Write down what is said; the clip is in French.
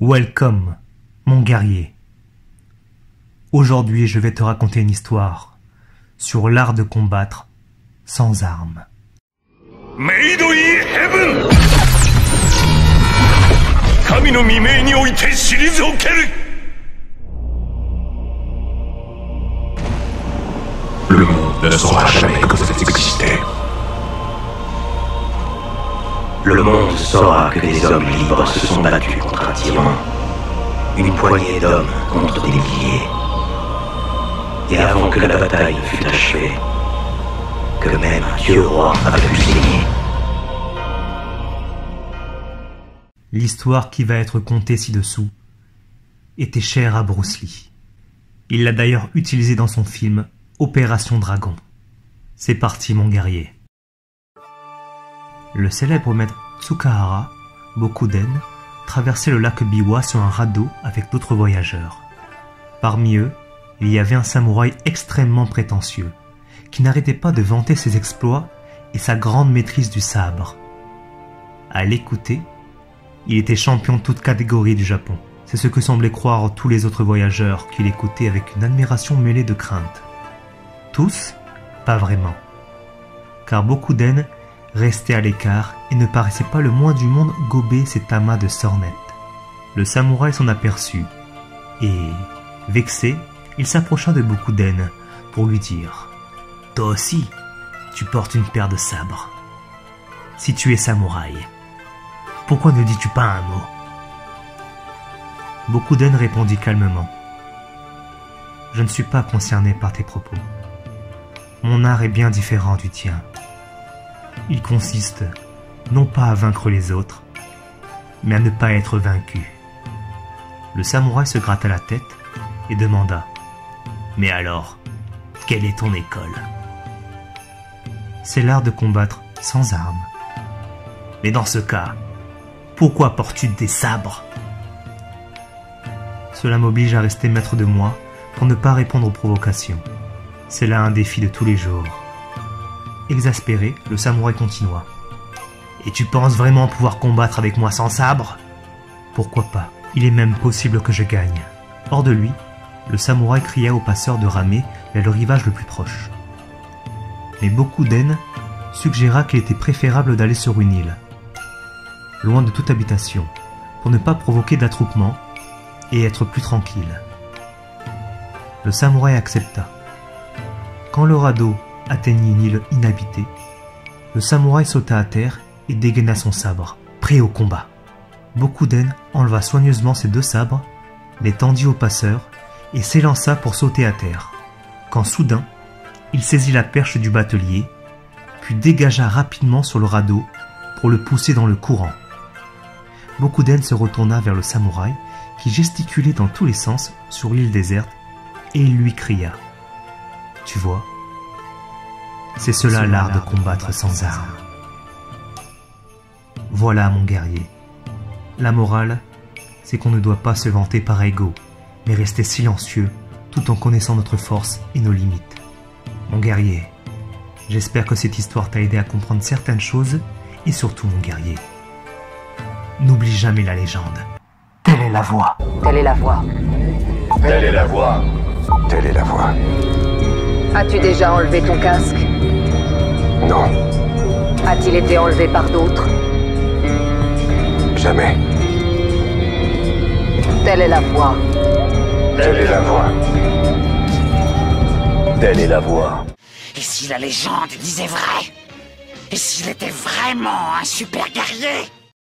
Welcome, mon guerrier. Aujourd'hui, je vais te raconter une histoire sur l'art de combattre sans armes. Made in Heaven! Kami no mimei ni oite shirizokeru! Le monde ne saura jamais que vous existez. Le monde saura que des hommes libres se sont battus contre un tyran. Une poignée d'hommes contre des milliers. Et avant que la bataille ne fût achevée, que même un dieu roi avait pu saigner. L'histoire qui va être contée ci-dessous était chère à Bruce Lee. Il l'a d'ailleurs utilisée dans son film Opération Dragon. C'est parti, mon guerrier. Le célèbre maître Tsukahara, Bokuden, traversait le lac Biwa sur un radeau avec d'autres voyageurs. Parmi eux, il y avait un samouraï extrêmement prétentieux, qui n'arrêtait pas de vanter ses exploits et sa grande maîtrise du sabre. À l'écouter, il était champion de toute catégorie du Japon. C'est ce que semblaient croire tous les autres voyageurs qui l'écoutaient avec une admiration mêlée de crainte. Tous, pas vraiment. Car Bokuden restait à l'écart et ne paraissait pas le moins du monde gober cet amas de sornettes. Le samouraï s'en aperçut et, vexé, il s'approcha de Bokuden pour lui dire « Toi aussi, tu portes une paire de sabres. Si tu es samouraï, pourquoi ne dis-tu pas un mot ?» Bokuden répondit calmement « Je ne suis pas concerné par tes propos. Mon art est bien différent du tien. Il consiste non pas à vaincre les autres, mais à ne pas être vaincu. » Le samouraï se gratta la tête et demanda « Mais alors, quelle est ton école ?»« C'est l'art de combattre sans armes. »« Mais dans ce cas, pourquoi portes-tu des sabres ?»« Cela m'oblige à rester maître de moi pour ne pas répondre aux provocations. C'est là un défi de tous les jours. » Exaspéré, le samouraï continua. « Et tu penses vraiment pouvoir combattre avec moi sans sabre ? Pourquoi pas ? Il est même possible que je gagne. » Hors de lui, le samouraï cria aux passeurs de ramer vers le rivage le plus proche. Mais Bokuden suggéra qu'il était préférable d'aller sur une île, loin de toute habitation, pour ne pas provoquer d'attroupement et être plus tranquille. Le samouraï accepta. Quand le radeau atteignit une île inhabitée, le samouraï sauta à terre et dégaina son sabre, prêt au combat. Bokuden enleva soigneusement ses deux sabres, les tendit au passeur et s'élança pour sauter à terre, quand soudain, il saisit la perche du batelier, puis dégagea rapidement sur le radeau pour le pousser dans le courant. Bokuden se retourna vers le samouraï qui gesticulait dans tous les sens sur l'île déserte et il lui cria « Tu vois ? C'est cela l'art de combattre sans armes. » Voilà, mon guerrier. La morale, c'est qu'on ne doit pas se vanter par ego, mais rester silencieux tout en connaissant notre force et nos limites. Mon guerrier, j'espère que cette histoire t'a aidé à comprendre certaines choses et surtout, mon guerrier, n'oublie jamais la légende. Telle est la voie. Telle est la voie. Telle est la voie. Telle est la voie. As-tu déjà enlevé ton casque? Non, A-t-il été enlevé par d'autres? jamais. Telle est la voie. Telle est la voie. Telle est la voie. Et si la légende disait vrai? Et s'il était vraiment un super guerrier?